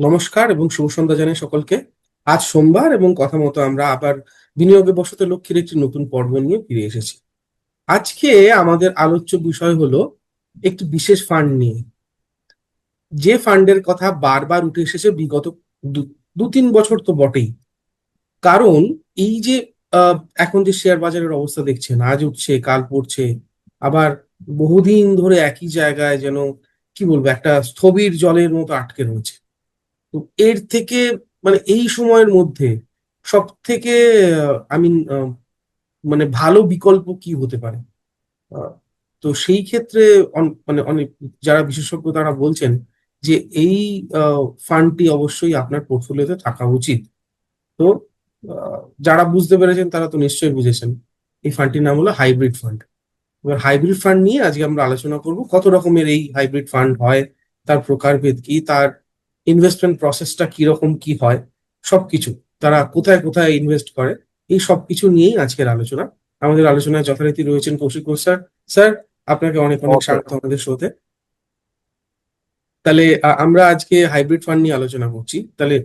নমস্কার এবং শুভ সন্ধ্যা জানাই সকলকে। আজ সোমবার এবং কথা মতো আমরা আবার বিনিয়োগে বসতে লক্ষ্যের একটি নতুন পর্ব নিয়ে ফিরে এসেছি। আজকে আমাদের আলোচ্য বিষয় হলো একটি বিশেষ ফান্ড নিয়ে, যে ফান্ডের কথা বারবার উঠে এসেছে বিগত দু দু তিন বছর তো বটেই। কারণ এই যে এখন যে শেয়ার বাজারের অবস্থা দেখছেন, আজ উঠছে কাল পড়ছে, আবার বহুদিন ধরে একই জায়গায় যেন কি বলবো একটা স্থবির জলের মতো আটকে রয়েছে। তো এর থেকে মানে এই সময়ের মধ্যে সব থেকে আমি মানে ভালো বিকল্প কি হতে পারে? আহ, তো সেই ক্ষেত্রে মানে অনেক যারা বিশেষজ্ঞ তারা বলছেন যে এই ফান্ডটি অবশ্যই আপনার পোর্টফোলিওতে থাকা উচিত। তো যারা বুঝতে পেরেছেন তারা তো নিশ্চয়ই বুঝেছেন। এই ফান্ডটির নাম হলো হাইব্রিড ফান্ড। এবার হাইব্রিড ফান্ড নিয়ে আজকে আমরা আলোচনা করব, কত রকমের এই হাইব্রিড ফান্ড হয়, তার প্রকারভেদ কি, তার ইনভেস্টমেন্ট প্রসেসটা কিরকম কি হয়, সবকিছু, তারা কোথায় কোথায় ইনভেস্ট করে, এই সবকিছু নিয়েই আজকের আলোচনা। আমাদের আলোচনায় যথারীতি রয়েছেন কৌশিক ঘোষ স্যার। স্যার, আপনাকে অনেক অনেক নমস্কার। স্বাগত আমাদের শোতে। তাহলে আমরা আজকে হাইব্রিড ফান্ড নিয়ে আলোচনা করছি। তাহলে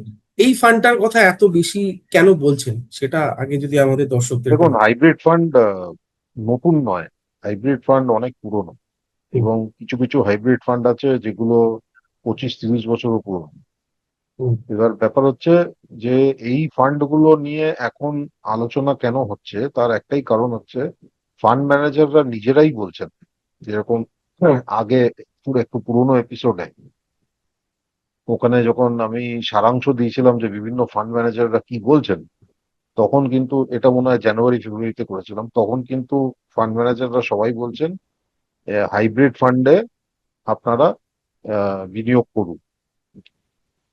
এই ফান্ডটার কথা এত বেশি কেন বলছেন সেটা আগে যদি আমাদের দর্শকদের একটু দেখুন, হাইব্রিড ফান্ড নতুন নয়। হাইব্রিড ফান্ড অনেক পুরনো, হুম, এবং কিছু কিছু হাইব্রিড ফান্ড আছে যেগুলো 25-30 বছরও পুরনো। হুম, এবার ব্যাপার হচ্ছে যে এই ফান্ড গুলো নিয়ে এখন আলোচনা কেন হচ্ছে, তার একটাই কারণ হচ্ছে ফান্ড ম্যানেজাররা নিজেরাই বলছেন, যেরকম আগে পুরো একটু পুরোনো এপিসোডে ওখানে যখন আমি সারাংশ দিয়েছিলাম যে বিভিন্ন ফান্ড ম্যানেজাররা কি বলছেন, তখন কিন্তু এটা মনে হয় জানুয়ারি ফেব্রুয়ারিতে করেছিলাম, তখন কিন্তু ফান্ড ম্যানেজাররা সবাই বলছেন হাইব্রিড ফান্ডে আপনারা বিনিয়োগ করুন।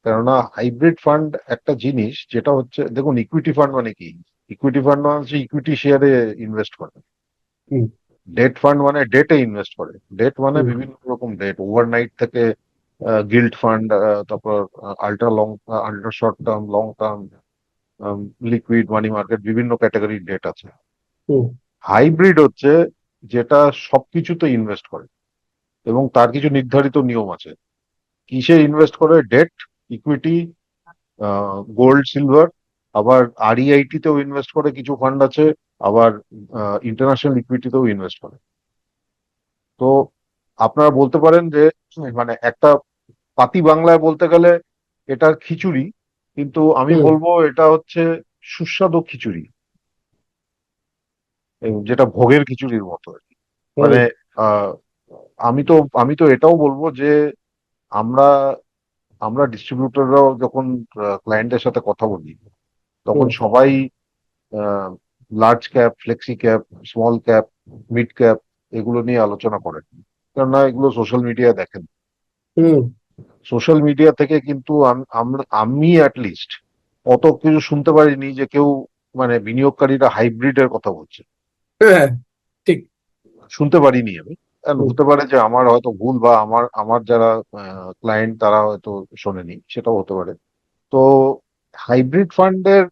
কেননা হাইব্রিড ফান্ড একটা জিনিস যেটা হচ্ছে, দেখুন, ইকুইটি ফান্ড মানে কি? ইকুইটি ফান্ড মানে হচ্ছে ইকুইটি শেয়ারে ইনভেস্ট করে। হুম, ডেট ফান্ড মানে ডেটে ইনভেস্ট করে। ডেট মানে হুম, বিভিন্ন রকম ডেট, ওভারনাইট থেকে গিল্ড ফান্ড, তারপর ultra long, ultra short term, long term, liquid money market, বিভিন্ন ক্যাটাগরির ডেট আছে। হুম, হাইব্রিড হচ্ছে যেটা সবকিছুতে ইনভেস্ট করে, এবং তার কিছু নির্ধারিত নিয়ম আছে। কিসে ইনভেস্ট করে? ডেট, ইকুইটি, গোল্ড, সিলভার, আবার আরইআইটি তেও ইনভেস্ট করে কিছু ফান্ড আছে, আবার ইন্টারন্যাশনাল ইকুইটিতেও ইনভেস্ট করে। তো আপনারা বলতে পারেন যে মানে একটা পাতি বাংলায় বলতে গেলে এটা খিচুড়ি, কিন্তু আমি হুম, বলবো এটা হচ্ছে সুস্বাদু খিচুড়ি, এবং যেটা ভোগের খিচুড়ির মতো আর কি। হুম, মানে আহ, আমি তো এটাও বলবো যে আমরা আমরা ডিস্ট্রিবিউটররাও যখন ক্লায়েন্টের সাথে কথা বলি, তখন হুম, সবাই large cap, flexi cap, small cap, mid cap এগুলো নিয়ে আলোচনা করেন, কেননা এগুলো সোশ্যাল মিডিয়ায় দেখেন। হুম, সোশ্যাল মিডিয়া থেকে কিন্তু আমি অ্যাটলিস্ট অত কিছু শুনতে পারিনি যে কেউ মানে বিনিয়োগকারীরা হাইব্রিডের কথা বলছে। হ্যাঁ, ঠিক। শুনতে পারিনি আমি। And হুম, হতে পারে যে আমার হয়তো ভুল, বা আমার আমার যারা ক্লায়েন্ট তারা হয়তো শোনেনি, সেটাও হতে পারে। তো হাইব্রিড ফান্ডের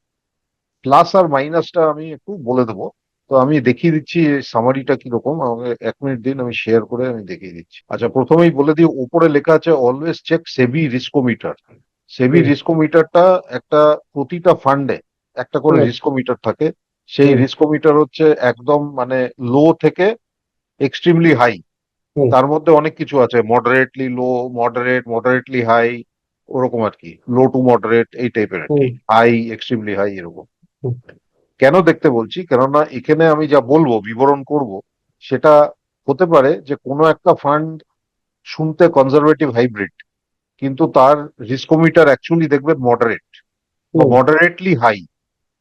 প্লাস আর মাইনাসটা আমি একটু বলে দেবো। তো আমি দেখিয়ে দিচ্ছি সামারিটা কিরকম, আমাকে 1 মিনিট দিন, আমি শেয়ার করে আমি দেখিয়ে দিচ্ছি। আচ্ছা, প্রথমেই বলে দিই, উপরে লেখা আছে অলওয়েজ চেক সেবি রিস্কোমিটার। সেবি হুম, রিস্কোমিটারটা একটা, প্রতিটা ফান্ডে একটা করে হুম, রিস্কোমিটার থাকে। সেই হুম, রিস্কোমিটার হচ্ছে একদম মানে লো থেকে এক্সট্রিমলি হাই। হুম, তার মধ্যে অনেক কিছু আছে, মডারেটলি লো, মডারেটলি হাই, ওরকম আর কি। লো টু মডারেট এই টাইপের আর কি, হুম, হাই, এক্সট্রিমলি হাই, এরকম। হুম, কেন দেখতে বলছি? কেননা এখানে আমি যা বলবো, বিবরণ করব, সেটা হতে পারে যে কোনো একটা ফান্ড শুনতে কনজারভেটিভ হাইব্রিড, কিন্তু তার রিস্কোমিটার অ্যাকচুয়ালি দেখবেন মডারেট বা হুম, মডারেটলি হাই।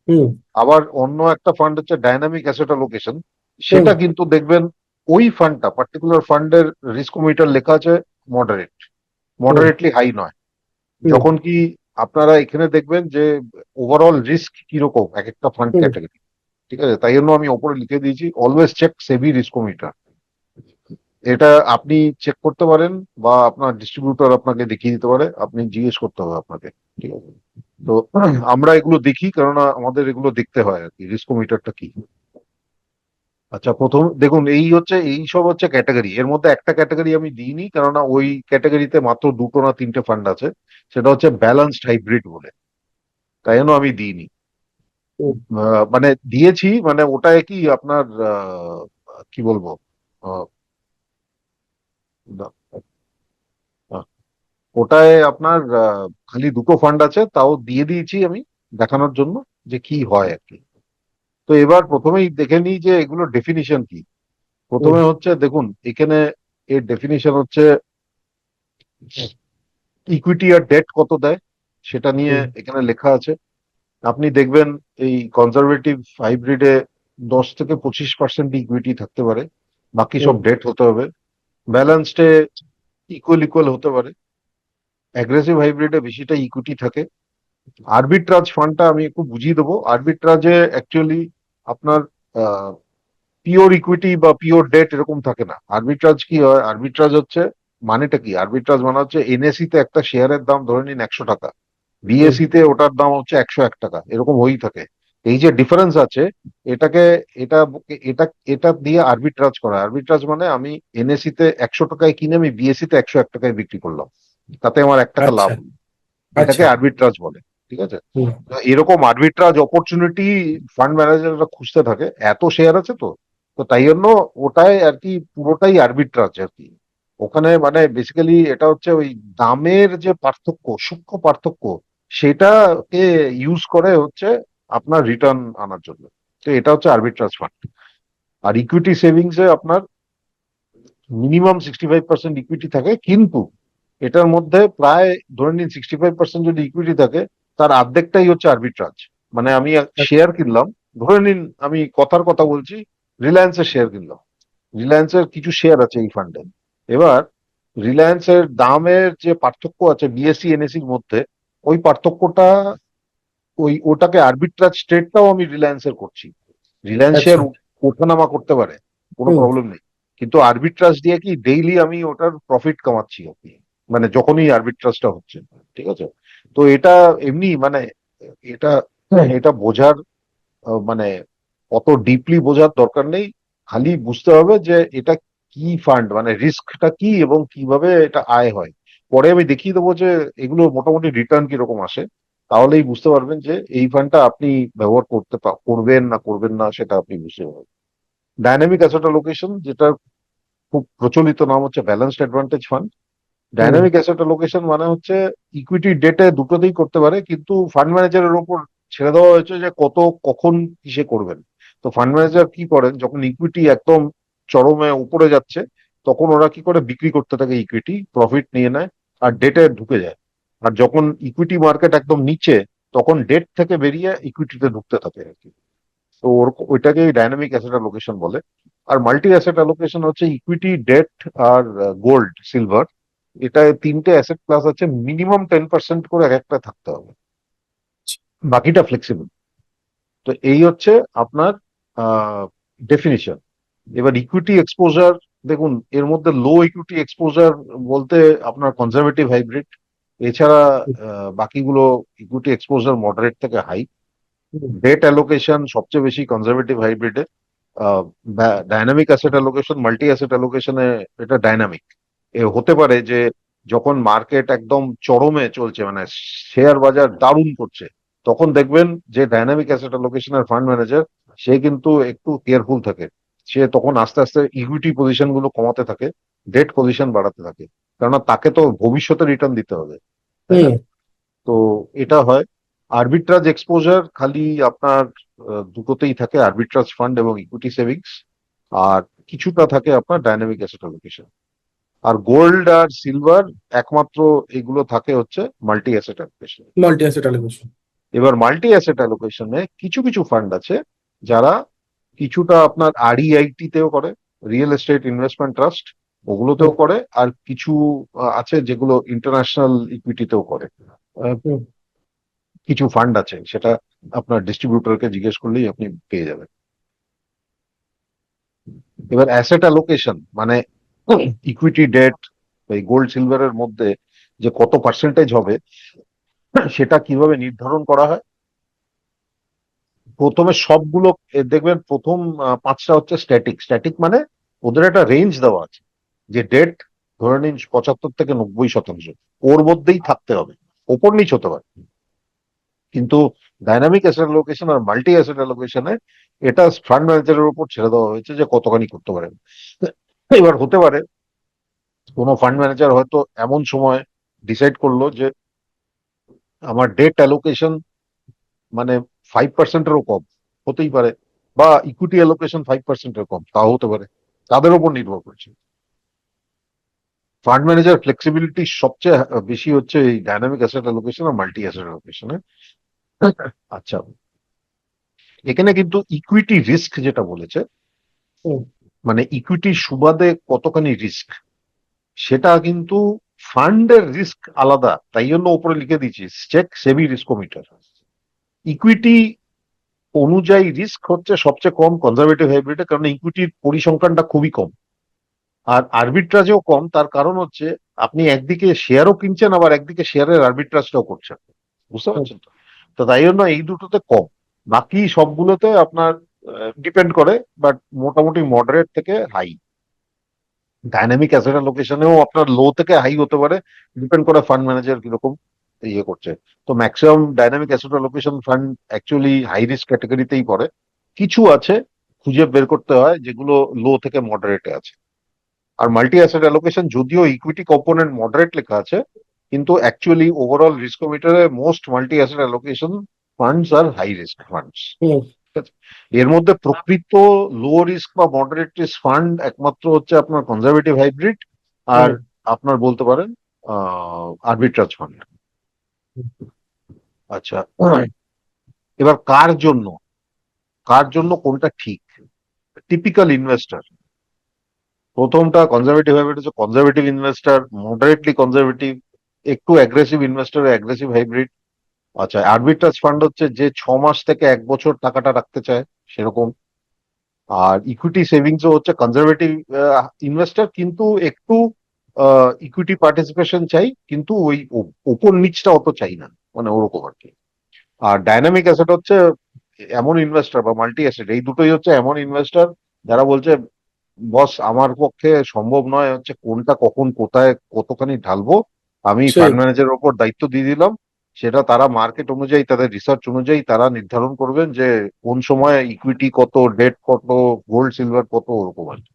হুম, আবার অন্য একটা ফান্ড হচ্ছে ডাইনামিক অ্যাসেট অ্যালোকেশন, হুম, সেটা কিন্তু দেখবেন ওই ফান্ডটা, পার্টিকুলার ফান্ডের রিস্কোমিটার লেখা আছে মডারেট, হুম, মডারেটলি হাই নয়। হুম, যখন কি আপনারা এখানে দেখবেন যে ওভারঅল রিস্ক কিরকম এক একটা ফান্ড হুম, ক্যাটাগরি। ঠিক আছে, তাই জন্য আমি ওপরে লিখে দিয়েছি অলওয়েজ চেক সেবি রিস্কোমিটার। এটা আপনি চেক করতে পারেন, বা আপনার ডিস্ট্রিবিউটর আপনাকে দেখিয়ে দিতে পারে, আপনি জিজ্ঞেস করতে হবে আপনাকে। ঠিক আছে। তো আমরা এগুলো দেখি, কেননা আমাদের এগুলো দেখতে হয় আর কি, রিস্কোমিটারটা কি। আচ্ছা, প্রথম দেখুন, এই সব হচ্ছে ক্যাটাগরি। এর মধ্যে একটা ক্যাটাগরি আমি দিইনি, কেননা ওই ক্যাটাগরিতে মাত্র দুটো না তিনটে ফান্ড আছে, সেটা হচ্ছে ব্যালেন্সড হাইব্রিড বলে, তাই জন্য আমি দিইনি। হুম, মানে দিয়েছি, মানে ওটায় কি আপনার কি বলবো, আহ, না, আহ, ওটায় আপনার খালি দুটো ফান্ড আছে, তাও দিয়ে দিয়েছি আমি দেখানোর জন্য যে কি হয় আর কি। তো এবার প্রথমেই দেখে নিই যে এগুলোর ডেফিনিশন কি। হুম, প্রথমে হচ্ছে দেখুন এখানে এর ডেফিনিশন হচ্ছে ইকুইটি আর ডেট কত দেয় সেটা নিয়ে হুম, এখানে লেখা আছে। আপনি দেখবেন এই কনজারভেটিভ হাইব্রিডে 10 থেকে 25% ইকুইটি থাকতে পারে, বাকি সব হুম, ডেট হতে হবে। ব্যালেন্সডে ইকুয়াল ইকুয়াল হতে পারে। অ্যাগ্রেসিভ হাইব্রিডে বেশিটা ইকুইটি থাকে। আরবিট্রাজ ফান্ডটা আমি একটু বুঝিয়ে দেবো। আরবিট্রাজে অ্যাকচুয়ালি আপনার পিওর ইকুইটি বা পিওর ডেট এরকম থাকে না। আরবিট্রাজ কি হয়, আরবিট্রাজ হচ্ছে মানেটা কি, আরবিট্রাজ মানে হচ্ছে এনএসি তে একটা শেয়ারের দাম ধরে নিন 100 টাকা, হুম, বিএসসি তে ওটার দাম হচ্ছে 101 টাকা, এরকম হয়েই থাকে। এই যে ডিফারেন্স আছে, এটাকে এটা এটা এটা দিয়ে আরবিট্রাজ করা হয়। আরবিট্রাজ মানে আমি এনএসসি তে 100 টাকায় কিনে আমি বিএসসি তে 101 টাকায় বিক্রি করলাম, তাতে আমার 1 টাকা লাভ আচ্ছা, হলো। এটাকে আচ্ছা, আরবিট্রাজ বলে। ঠিক আছে। হুম, তো এরকম আরবিট্রাজ অপরচুনিটি ফান্ড ম্যানেজাররা খুঁজতে থাকে, এত শেয়ার আছে তো। তো তাই জন্য ওটাই আর কি, পুরোটাই আরবিট্রাজ আর কি। ওখানে মানে বেসিক্যালি এটা হচ্ছে ওই দামের যে পার্থক্য, সূক্ষ্ম পার্থক্য, সেটাকে ইউজ করে হচ্ছে আপনার রিটার্ন আনার জন্য। তো এটা হচ্ছে আরবিট্রাজ ফান্ড। আর ইকুইটি সেভিংস এ আপনার মিনিমাম 65% ইকুইটি থাকে, কিন্তু এটার মধ্যে প্রায় ধরে নিন 65% যদি ইকুইটি থাকে, তার অর্ধেকটাই হচ্ছে আরবিট্রাজ। মানে আমি আচ্ছা, শেয়ার কিনলাম, ধরে নিন আমি কথার কথা বলছি, রিলায়েন্সের শেয়ার কিনলাম। রিলায়েন্সের কিছু শেয়ার আছে এই ফান্ডে। এবার রিলায়েন্সের দামের যে পার্থক্য আছে বিএসসি এনএসির মধ্যে, ওই পার্থক্যটা, ওটাকে আরবিট্রাজ ট্রেডটাও আমি রিলায়েন্সের করছি। রিলায়েন্স আচ্ছা, শেয়ার ওঠানামা করতে পারে, কোনো হুম, প্রবলেম নেই, কিন্তু আরবিট্রাজ দিয়ে কি ডেইলি আমি ওটার প্রফিট কামাচ্ছি আর কি, মানে যখনই আরবিট্রাজটা হচ্ছে। ঠিক আছে। তো এটা এমনি মানে এটা এটা বোঝার মানে অত ডিপলি বোঝার দরকার নেই। খালি বুঝতে হবে যে এটা কি ফান্ড, মানে রিস্কটা কি এবং কিভাবে এটা আয় হয়। পরে আমি দেখিয়ে দেবো যে এগুলো মোটামুটি রিটার্ন কিরকম আসে, তাহলেই বুঝতে পারবেন যে এই ফান্ডটা আপনি ব্যবহার করবেন না করবেন না, সেটা আপনি বুঝতে পারবেন। ডাইনামিক অ্যাসেট অ্যালোকেশন, যেটা খুব প্রচলিত নাম হচ্ছে ব্যালেন্সড অ্যাডভান্টেজ ফান্ড। হুম, ডাইনামিক অ্যাসেট অ্যালোকেশন মানে হচ্ছে ইকুইটি ডেটে দুটোতেই করতে পারে, কিন্তু ফান্ড ম্যানেজারের ওপর ছেড়ে দেওয়া হয়েছে যে কত কখন কিসে করবেন। তো ফান্ড ম্যানেজার কি করেন, যখন ইকুইটি একদম চরমে উপরে যাচ্ছে, তখন ওরা কি করে বিক্রি করতে থাকে ইকুইটি, প্রফিট নিয়ে নেয় আর ডেটে ঢুকে যায়। আর যখন ইকুইটি মার্কেট একদম নিচে, তখন ডেট থেকে বেরিয়ে ইকুইটিতে ঢুকতে থাকে আর কি। তো ওইটাকে ডাইনামিক অ্যাসেট অ্যালোকেশন বলে। আর মাল্টি অ্যাসেট অ্যালোকেশন হচ্ছে ইকুইটি ডেট আর গোল্ড সিলভার, এটা তিনটে অ্যাসেট ক্লাস আছে, মিনিমাম 10% করে এক একটা থাকতে হবে, বাকিটা ফ্লেক্সিবল। তো এই হচ্ছে আপনার ডেফিনিশন। এবার ইকুইটি এক্সপোজার, দেখুন এর মধ্যে লো ইকুইটি এক্সপোজার বলতে আপনার কনজারভেটিভ হাইব্রিড, এছাড়া বাকিগুলো ইকুইটি এক্সপোজার মডারেট থেকে হাই। হুম, ডেট অ্যালোকেশন সবচেয়ে বেশি কনজারভেটিভ হাইব্রিডে। Dynamic asset allocation, multi asset অ্যালোকেশনে এটা ডাইনামিক। এ হতে পারে যে যখন মার্কেট একদম চরমে চলছে, মানে শেয়ার বাজার দারুণ করছে, তখন দেখবেন যে ডাইনামিক অ্যাসেট অ্যালোকেশনের ফান্ড ম্যানেজার, সে কিন্তু একটু কেয়ারফুল থাকে। সে তখন আস্তে আস্তে ইকুইটি পজিশন গুলো কমাতে থাকে, ডেট পজিশন বাড়াতে থাকে, কেননা তাকে তো ভবিষ্যতে রিটার্ন দিতে হবে, তাই না। হুম, তো এটা হয়। আরবিট্রাজ এক্সপোজার খালি আপনার দুটোতেই থাকে, আরবিট্রাজ ফান্ড এবং ইকুইটি সেভিংস। আর কিছুটা থাকে আপনার ডাইনামিক অ্যাসেট অ্যালোকেশন। আর গোল্ড আর সিলভার একমাত্র এগুলো থাকে হচ্ছে multi asset allocation. Multi asset allocation, এবার মাল্টি অ্যাসেট অ্যালোকেশনে কিছু কিছু ফান্ড আছে যারা কিছুটা আপনার আরইআইটি তেও করে, রিয়েল এস্টেট ইনভেস্টমেন্ট ট্রাস্ট, হুম, ওগুলোতেও করে। আর কিছু আছে যেগুলো ইন্টারন্যাশনাল ইকুইটিতেও করে। আহ, হুম, কিছু ফান্ড আছে, সেটা আপনার ডিস্ট্রিবিউটরকে জিজ্ঞেস করলেই আপনি পেয়ে যাবেন। এবার অ্যাসেট অ্যালোকেশন মানে ইকুইটি ডেট, এই গোল্ড সিলভারের মধ্যে যে কত পার্সেন্টেজ হবে, সেটা কিভাবে নির্ধারণ করা হয়। প্রথমে সবগুলো দেখবেন প্রথম পাঁচটা হচ্ছে স্ট্যাটিক। স্ট্যাটিক মানে ওদের একটা রেঞ্জ দেওয়া আছে যে ডেট ধরে নিন 75 থেকে 90%, ওর মধ্যেই থাকতে হবে, ওপর নিচ হতে পারে। কিন্তু ডাইনামিক অ্যাসেট অ্যালোকেশন আর মাল্টি অ্যাসেট অ্যালোকেশনে এটা ফান্ড ম্যানেজারের উপর ছেড়ে দেওয়া হয়েছে যে কতখানি করতে পারেন। এবার হতে পারে কোনো ফান্ড ম্যানেজার হয়তো এমন সময় ডিসাইড করলো যে আমার ডেট অ্যালোকেশন মানে 5%-এরও কম হতেই পারে, বা ইকুইটি অ্যালোকেশন 5%-এর কম তাও হতে পারে, তাদের উপর নির্ভর করছে। ফান্ড ম্যানেজার ফ্লেক্সিবিলিটি সবচেয়ে বেশি হচ্ছে এই ডাইনামিক অ্যাসেট অ্যালোকেশন আর মাল্টি অ্যাসেট অ্যালোকেশনে। আচ্ছা, এখানে কিন্তু ইকুইটি রিস্ক যেটা বলেছে, হুম, মানে ইকুইটির সুবাদে কতখানি রিস্ক, সেটা কিন্তু ফান্ডের রিস্ক আলাদা, তাই জন্য উপরে লিখে দিচ্ছি চেক সেবি রিস্কোমিটার। ইকুইটি অনুযায়ী রিস্ক হচ্ছে সবচেয়ে কম কনজারভেটিভ হাইব্রিডে, কারণ ইকুইটির পরিসংখ্যানটা খুবই কম। আর আরবিট্রাজেও কম, তার কারণ হচ্ছে আপনি একদিকে শেয়ারও কিনছেন, আবার একদিকে শেয়ারের আরবিট্রাজটাও করছেন, বুঝতে হুম, পারছেন তো? তো তাই জন্য এই দুটোতে কম, বাকি সবগুলোতে আপনার ডিপেন্ড করে, বাট মোটামুটি মডারেট থেকে হাই। ডাইনামিক অ্যাসেট লোকেশনেও আপনার লো থেকে হাই হতে পারে, ডিপেন্ড করে ফান্ড ম্যানেজার কিরকম ইয়ে করছে। তো maximum dynamic asset allocation fund actually high risk ক্যাটাগরিতেই পড়ে। কিছু আছে খুঁজে বের করতে হয় যেগুলো লো থেকে মডারেটে আছে। আর মাল্টি অ্যাসেট অ্যালোকেশন যদিও ইকুইটি কম্পোনেন্ট মডারেট লেখা আছে, কিন্তু অ্যাকচুয়ালি ওভারঅল রিস্কোমিটারে most multi asset allocation funds are high risk funds. হুম, এর মধ্যে প্রকৃত লো রিস্ক বা মডারেট রিস্ক ফান্ড একমাত্র হচ্ছে আপনার কনজারভেটিভ হাইব্রিড আর হুম, আপনার বলতে পারেন আরবিট্রাজ ফান্ড। আচ্ছা, এবার কার জন্য কোনটা ঠিক? টিপিক্যাল ইনভেস্টর, প্রথমটা কনজারভেটিভ হাইব্রিড হচ্ছে কনজারভেটিভ ইনভেস্টর, মডারেটলি কনজারভেটিভ, একটু অ্যাগ্রেসিভ ইনভেস্টর অ্যাগ্রেসিভ হাইব্রিড। আচ্ছা, আরবিট্রাজ ফান্ড হচ্ছে যে 6 মাস থেকে 1 বছর টাকাটা রাখতে চায় সেরকম। আর ইকুইটি সেভিংসও হচ্ছে কনজারভেটিভ ইনভেস্টর, কিন্তু একটু ইকুইটি পার্টিসিপেশন চাই, কিন্তু ওই ওপর নিচটা অত চাই না, মানে ওরকম আর কি। আর ডাইনামিক অ্যাসেট হচ্ছে এমন ইনভেস্টর বা মাল্টি অ্যাসেট, এই দুটোই হচ্ছে এমন ইনভেস্টর যারা বলছে বস আমার পক্ষে সম্ভব নয় হচ্ছে কোনটা কখন কোথায় কতখানি ঢালবো, আমি সেই ফান্ড ম্যানেজারের ওপর দায়িত্ব দিয়ে দিলাম, সেটা তারা মার্কেট অনুযায়ী তাদের রিসার্চ অনুযায়ী তারা নির্ধারণ করবেন যে কোন সময় ইকুইটি কত, ডেট কত, গোল্ড সিলভার কত, ওরকম আর কি।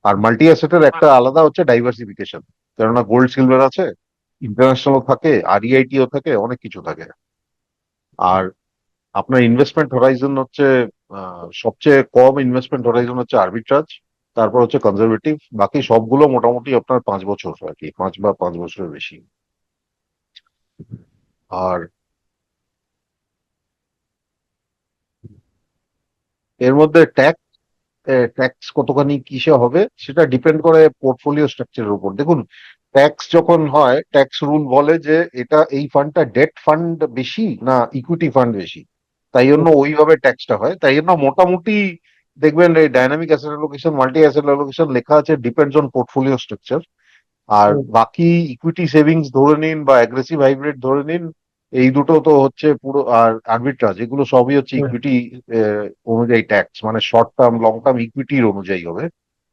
আর মাল্টি অ্যাসেটের একটা আলাদা হচ্ছে ডাইভার্সিফিকেশন, কেননা গোল্ড সিলভার আছে, ইন্টারন্যাশনাল থাকে, আরইআইটিও থাকে, অনেক কিছু থাকে। আর আপনার ইনভেস্টমেন্ট হরাইজন হচ্ছে সবচেয়ে কম ইনভেস্টমেন্ট হরাইজন হচ্ছে আরবিট্রাজ, তারপর হচ্ছে কনজারভেটিভ, বাকি সবগুলো মোটামুটি আপনার 5 বছর আর কি, 5 বা 5 বছরের বেশি। আর এর মধ্যে ট্যাক্স কতখানি কিসে হবে সেটা ডিপেন্ড করে পোর্টফোলিও স্ট্রাকচারের উপর। দেখুন, ট্যাক্স যখন হয় ট্যাক্স রুল বলে যে এটা এই ফান্ডটা ডেট ফান্ড বেশি না ইকুইটি ফান্ড বেশি, তাই জন্য ওইভাবে ট্যাক্সটা হয়। তাই জন্য মোটামুটি দেখবেন এই dynamic asset allocation multi asset allocation লেখা আছে ডিপেন্ডস অন পোর্টফোলিও স্ট্রাকচার। আর হুম, বাকি ইকুইটি সেভিংস ধরে নিন বা অ্যাগ্রেসিভ হাইব্রিড ধরে নিন, এই দুটো তো হচ্ছে পুরো, আর আরবিট্রাজ, এগুলো সবই হচ্ছে হুম। ইকুইটি অনুযায়ী ট্যাক্স, মানে শর্ট টার্ম লং টার্ম ইকুইটির অনুযায়ী হবে।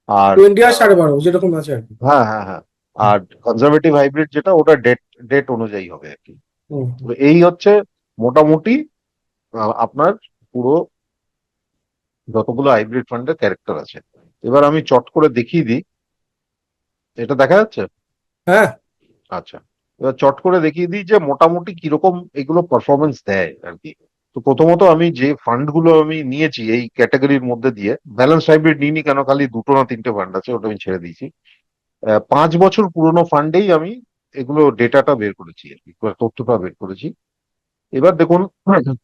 আর 20 আর 12 যেরকম আছে আর কি। হ্যাঁ, হ্যাঁ, হ্যাঁ। আর কনজারভেটিভ হাইব্রিড যেটা ওটা ডেট ডেট অনুযায়ী হবে আর কি। হুম, তো এই হচ্ছে মোটামুটি আপনার পুরো যতগুলো হাইব্রিড ফান্ডের ক্যারেক্টার আছে। এবার আমি চট করে দেখিয়ে দিই, এটা দেখা যাচ্ছে? হ্যাঁ, আচ্ছা, এবার চট করে দেখিয়ে দিই যে মোটামুটি কিরকম এগুলো পারফরমেন্স দেয় আর কি। তো প্রথমত আমি যে ফান্ড গুলো আমি নিয়েছি এই ক্যাটাগরির মধ্যে দিয়ে, ব্যালেন্স হাইব্রিড নিইনি কেন, খালি দুটো না তিনটে ফান্ড আছে, ওটা আমি ছেড়ে দিয়েছি। 5 বছর পুরোনো ফান্ডেই আমি এগুলো ডেটাটা বের করেছি আর কি, তথ্যটা বের করেছি। এবার দেখুন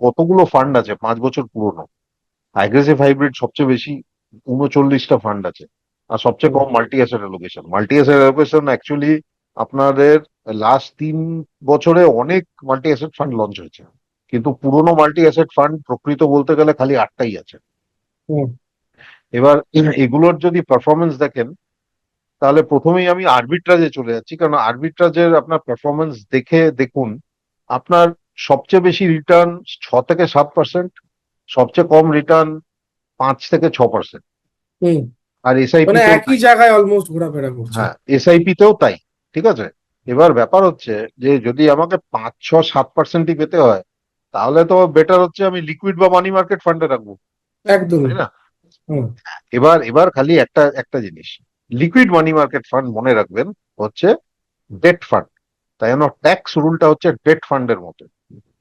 কতগুলো ফান্ড আছে 5 বছর পুরোনো। অ্যাগ্রেসিভ হাইব্রিড সবচেয়ে বেশি, 39টা ফান্ড আছে। আর সবচেয়ে হুম, কম multi asset allocation. Multi asset allocation actually আপনাদের লাস্ট 3 বছরে অনেক মাল্টি অ্যাসেট ফান্ড লঞ্চ হয়েছে, কিন্তু পুরোনো মাল্টি অ্যাসেট ফান্ড প্রকৃত বলতে গেলে খালি 8টাই আছে। হুম, এবার এগুলোর যদি পারফরমেন্স দেখেন, তাহলে প্রথমেই আমি আরবিট্রাজে চলে যাচ্ছি, কারণ আরবিট্রাজের আপনার পারফরমেন্স দেখে দেখুন, আপনার সবচেয়ে বেশি রিটার্ন 6 থেকে 7%, সবচেয়ে কম রিটার্ন 5 থেকে 6%। হুম। আর মানে এসআইপি তেও একই তাই। জায়গায় অলমোস্ট ঘোরাফেরা করছে। হ্যাঁ, এসআইপি তেও তাই। ঠিক আছে। এবার ব্যাপার হচ্ছে যে যদি আমাকে 5, 6, 7%ই পেতে হয়, তাহলে তো বেটার হচ্ছে আমি লিকুইড বা মানি মার্কেট ফান্ডে রাখবো। একদমই। তাই না? হুম। এবার এবার খালি একটা একটা জিনিস, লিকুইড মানি মার্কেট ফান্ড মনে রাখবেন হচ্ছে ডেট ফান্ড। তাই জন্য ট্যাক্স রুলটা হচ্ছে ডেট ফান্ডের মতো।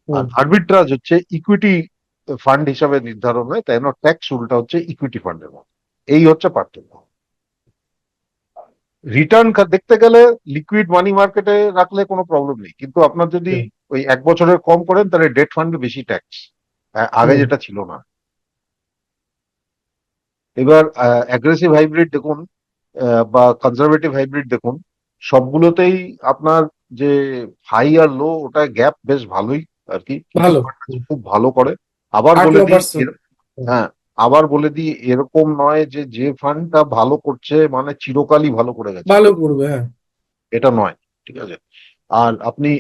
আর হুম। আরবিট্রাজ হচ্ছে ইকুইটি ফান্ড হিসাবে নির্ধারণ হয়, তাই জন্য ট্যাক্স রুলটা হচ্ছে ইকুইটি ফান্ডের মতো। এই হচ্ছে পার্থক্য। রিটার্ন দেখতে গেলে লিকুইড মানি মার্কেটে রাখলে কোনো প্রবলেম নেই, কিন্তু আপনার যদি হুম। ওই 1 বছরের কম করেন তাহলে ডেট ফান্ডে বেশি ট্যাক্স, আগে হুম। যেটা ছিল না। এবার অ্যাগ্রেসিভ হাইব্রিড দেখুন, বা কনজারভেটিভ হাইব্রিড দেখুন, সবগুলোতেই আপনার যে হাই আর লো ওটা গ্যাপ বেশ ভালোই আর কি। কিছু ভালো। ফান্ড আছে খুব ভালো করে। আবার আট ন বলে দিই পার্সেন্ট হ্যাঁ, আবার বলে দিই এরকম নয় যে যে ফান্ডটা ভালো করছে মানে চিরকালই ভালো করে গেছে, ভালো করবে, হ্যাঁ। এটা নয়। ঠিক আছে। আর আপনি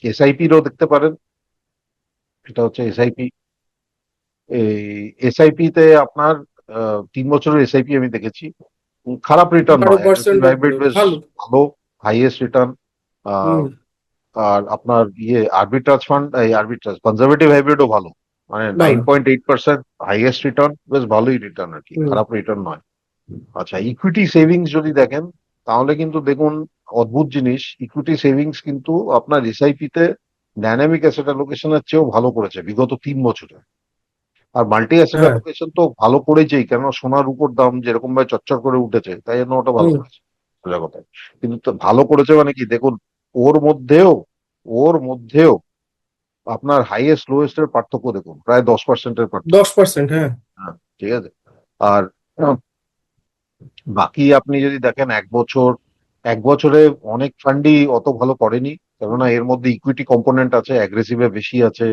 এসআইপিরও দেখতে পারেন, এটা হচ্ছে এসআইপি। এই এসআইপি তে আপনার 3 বছরের এসআইপি আমি দেখেছি, খারাপ রিটার্ন বারো নয়, অ্যাগ্রেসিভ পার্সেন্ট হাইব্রিড উপরে বেশ ভালো। ভালো, হাইয়েস্ট রিটার্ন। হুম। আর আপনার আরবিট্রাজ ফান্ড, এই আরবিট্রাজ কনজারভেটিভ হাইব্রিডও ভালো, মানে নাইন ভালো। Point eight percent highest return, বেশ ভালোই রিটার্ন আর কি, হুম। খারাপ রিটার্ন নয়। আচ্ছা, ইকুইটি সেভিংস যদি দেখেন, তাহলে কিন্তু দেখুন অদ্ভুত জিনিস, ইকুইটি সেভিংস কিন্তু আপনার এসআইপি তে ডাইনামিক অ্যাসেট অ্যালোকেশনের চেয়েও ভালো করেছে বিগত 3 বছরে। আর মাল্টি অ্যাসেট হ্যাঁ। অ্যালোকেশন তো ভালো করেছেই, কেন সোনার উপর দাম যেরকম ভাবে চচ্চর করে উঠেছে, তাই জন্য ওটা ভালো হুম। করেছে, সোজা কথা। কিন্তু তো ভালো করেছে মানে কি দেখুন, ওর মধ্যেও ওর মধ্যেও আপনার হাইয়েস্ট লোয়েস্ট এর পার্থক্য দেখুন, প্রায় 10%-এর পার্থক্য। 10%, হ্যাঁ। হ্যাঁ, ঠিক আছে। আর বাকি আপনি যদি দেখেন 1 বছর, 1 বছরে অনেক ফান্ডই অত ভালো করেনি, কেননা এর মধ্যে ইকুইটি কম্পোনেন্ট আছে, অ্যাগ্রেসিভে বেশি আছে,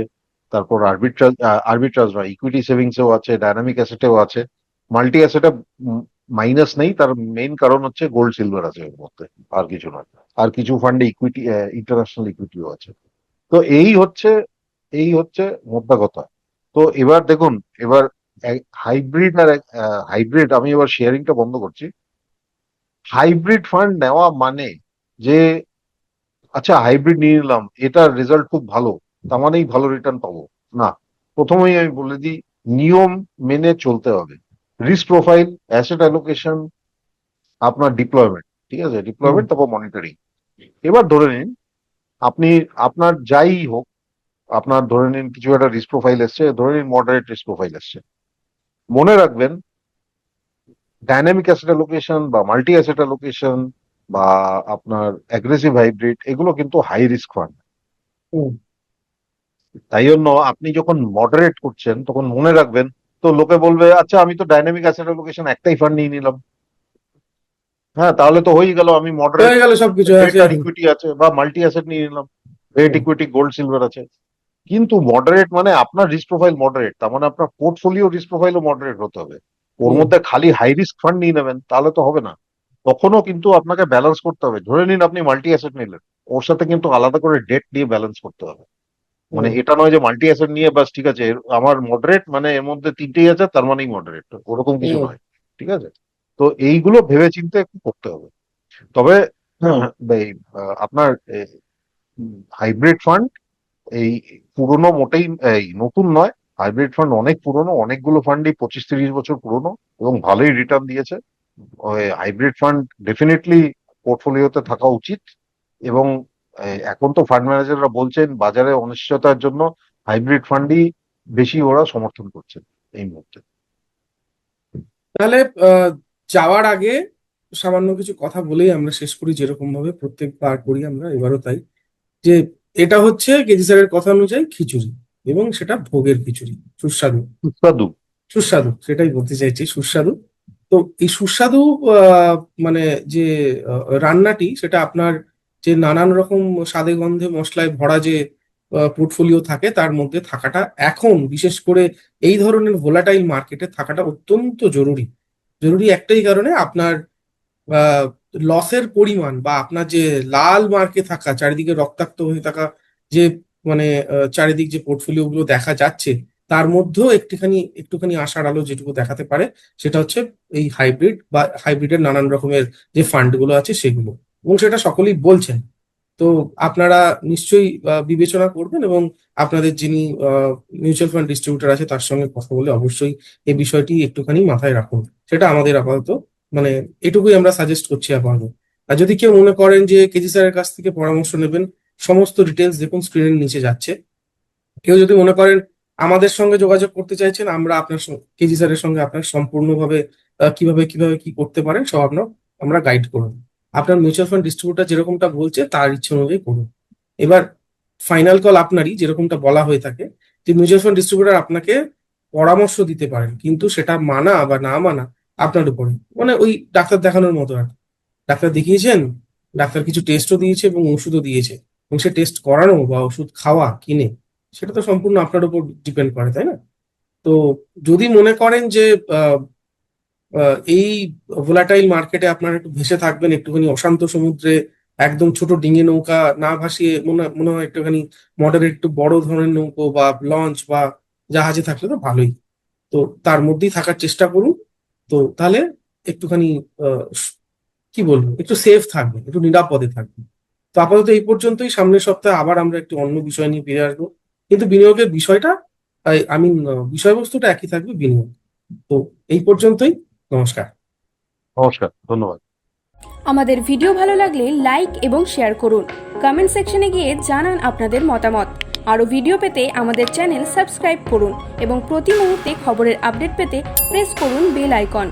তারপর আরবিট্রাজ, আরবিট্রাজ নয়, ইকুইটি সেভিংসেও আছে, ডায়নামিক অ্যাসেটেও আছে, মাল্টি অ্যাসেটে মাইনাস নেই, তার মেইন কারণ হচ্ছে গোল্ড সিলভার আছে এর মধ্যে, আর কিছু নয়। আর কিছু ফান্ডে ইকুইটি, ইন্টারন্যাশনাল ইকুইটিও আছে। তো এই হচ্ছে মোদ্দা কথা। তো এবার দেখুন, এবার হাইব্রিড আর হাইব্রিড, আমি এবার শেয়ারিংটা বন্ধ করছি। হাইব্রিড ফান্ড নেওয়া মানে যে আচ্ছা হাইব্রিড নিয়ে নিলাম, এটার রেজাল্ট খুব ভালো, তার মানেই ভালো রিটার্ন পাবো, না। প্রথমেই আমি বলে দিই, নিয়ম মেনে চলতে হবে। রিস্ক প্রোফাইল, অ্যাসেট অ্যালোকেশন, আপনার ডিপ্লয়মেন্ট, ঠিক আছে, হুম। ডিপ্লয়মেন্ট তারপর মনিটরিং। এবার ধরে নিন আপনি, আপনার যাই হোক, আপনার ধরে নিন কিছু একটা রিস্ক প্রোফাইল এসছে, ধরে নিন মডারেট রিস্ক প্রোফাইল এসছে। মনে রাখবেন, ডাইনামিক অ্যাসেট অ্যালোকেশন বা মাল্টি অ্যাসেট অ্যালোকেশন বা আপনার অ্যাগ্রেসিভ হাইব্রিড, এগুলো কিন্তু হাই রিস্ক ফান্ড। হুম। তাই জন্য আপনি যখন মডারেট করছেন তখন মনে রাখবেন, তো লোকে বলবে আচ্ছা আমি তো ডাইনামিক অ্যাসেট অ্যালোকেশন একটাই ফান্ড নিয়ে নিলাম, হ্যাঁ তাহলে তো হয়েই গেল, আমি মডারেট হয়ে গেল সবকিছু, হ্যাঁ, ডেট আর সেরকম। ইকুইটি আছে বা মাল্টি অ্যাসেট নিয়ে নিলাম, ডেট হুম। ইকুইটি গোল্ড সিলভার আছে। কিন্তু মডারেট মানে আপনার রিস্ক প্রোফাইল মডারেট, তার মানে আপনার পোর্টফোলিও রিস্ক প্রোফাইলও মডারেট হতে হবে। ওর হুম। মধ্যে খালি হাই রিস্ক ফান্ড নিয়ে নেবেন তাহলে তো হবে না। তখনও কিন্তু আপনাকে ব্যালেন্স করতে হবে। ধরে নিন আপনি মাল্টি অ্যাসেট নিলেন, ওর সাথে কিন্তু আলাদা করে ডেট নিয়ে ব্যালেন্স করতে হবে। মানে হুম। এটা নয় যে মাল্টি অ্যাসেট নিয়ে বাস ঠিক আছে, আমার মডারেট মানে এর মধ্যে তিনটেই আছে তার মানেই মডারেট, ওরকম কিছু হুম। নয়। ঠিক আছে। তো এইগুলো ভেবে চিন্তে একটু করতে হবে। তবে হ্যাঁ, এই, আপনার হাইব্রিড ফান্ড এই পুরনো মোটেই, এই নতুন নয়, হাইব্রিড ফান্ড অনেক পুরনো, অনেকগুলো ফান্ডই 25-30 বছর পুরনো এবং ভালোই রিটার্ন দিয়েছে। ওই হাইব্রিড ফান্ড ডেফিনেটলি পোর্টফোলিওতে থাকা উচিত। এবং এখন তো ফান্ড ম্যানেজাররা বলছেন বাজারে অনিশ্চয়তার জন্য হাইব্রিড ফান্ডই বেশি ওরা সমর্থন করছেন এই মুহূর্তে। তাহলে আহ, যাওয়ার আগে সামান্য কিছু কথা বলেই আমরা শেষ করি, যেরকম ভাবে প্রত্যেকবার করি আমরা, এবারও তাই। যে এটা হচ্ছে কেজি স্যারের কথা অনুযায়ী খিচুড়ি, এবং সেটা ভোগের খিচুড়ি, সুস্বাদু। সুস্বাদু। সুস্বাদু, সেটাই বলতে চাইছি, সুস্বাদু। তো এই সুস্বাদু মানে যে রান্নাটি, সেটা আপনার যে নানান রকম স্বাদে গন্ধে মশলায় ভরা যে পোর্টফোলিও থাকে, তার মধ্যে থাকাটা এখন বিশেষ করে এই ধরনের ভোলাটাইল মার্কেটে থাকাটা অত্যন্ত জরুরি। জরুরি একটাই কারণে, আপনার লসের পরিমাণ, বা আপনার যে লাল মার্কে থাকা, চারিদিকে রক্তাক্ত হয়ে থাকা যে, মানে চারিদিক যে পোর্টফোলিও গুলো দেখা যাচ্ছে, তার মধ্যেও একটুখানি একটুখানি আশার আলো যেটুকু দেখাতে পারে সেটা হচ্ছে এই হাইব্রিড বা হাইব্রিডের নানান রকমের যে ফান্ডগুলো আছে সেগুলো, এবং সেটা সকলেই বলছেন। তো আপনারা নিশ্চয়ই বিবেচনা করবেন, এবং আপনাদের যিনি মিউচুয়াল ফান্ড ডিস্ট্রিবিউটর আছে তার সঙ্গে কথা বলে অবশ্যই এই বিষয়টি একটুখানি মাথায় রাখুন। সেটা আমাদের আপাতত মানে এটুকুই আমরা সাজেস্ট করছি আপাতত। আর যদি কেউ মনে করেন যে কেজি স্যারের কাছ থেকে পরামর্শ নেবেন, সমস্ত ডিটেলস দেখুন স্ক্রিনের নিচে যাচ্ছে। কেউ যদি মনে করেন আমাদের সঙ্গে যোগাযোগ করতে চাইছেন, আমরা আপনার কেজি স্যারের সঙ্গে আপনার সম্পূর্ণভাবে কিভাবে কিভাবে কি করতে পারেন সব আমরা গাইড করব। আপনার মিউচুয়াল ফান্ড ডিস্ট্রিবিউটর যেরকমটা বলছে তার ইচ্ছে অনুযায়ী করুন। এবার ফাইনাল কল আপনারই, যেরকমটা বলা হয়ে থাকে যে মিউচুয়াল ফান্ড ডিস্ট্রিবিউটর আপনাকে পরামর্শ দিতে পারেন, কিন্তু সেটা মানা বা না মানা আপনার উপরে। মানে ওই ডাক্তার দেখানোর মতো আর কি। ডাক্তার দেখিয়েছেন, ডাক্তার কিছু টেস্টও দিয়েছে এবং ওষুধও দিয়েছে, এবং সে টেস্ট করানো বা ওষুধ খাওয়া কিনে সেটা তো সম্পূর্ণ আপনার উপর ডিপেন্ড করে, তাই না? তো যদি মনে করেন যে আহ, এই ভোলাটাইল মার্কেটে আপনারা একটু ভেসে থাকবেন, একটুখানি অশান্ত সমুদ্রে একদম ছোট ডিঙে নৌকা না ভাসিয়ে মনে হয় একটুখানি মডারেট একটু বড় ধরনের নৌকো বা লঞ্চ বা জাহাজে থাকলে তো ভালোই। তো তার মধ্যেই থাকার চেষ্টা করুন। তো তাহলে একটুখানি কি বলবো, একটু সেফ থাকবে, একটু নিরাপদে থাকবে। তো আপাতত এই পর্যন্তই। সামনের সপ্তাহে আবার আমরা একটু অন্য বিষয় নিয়ে ফিরে আসবো, কিন্তু বিনিয়োগের বিষয়টা বিষয়বস্তুটা একই থাকবে, বিনিয়োগ। তো এই পর্যন্তই। নমস্কার। নমস্কার, ধন্যবাদ। আমাদের ভিডিও ভালো লাগলে লাইক এবং শেয়ার করুন। কমেন্ট সেকশনে গিয়ে জানান আপনাদের মতামত। আরও ভিডিও পেতে আমাদের চ্যানেল সাবস্ক্রাইব করুন এবং প্রতি মুহূর্তে খবরের আপডেট পেতে প্রেস করুন বেল আইকন।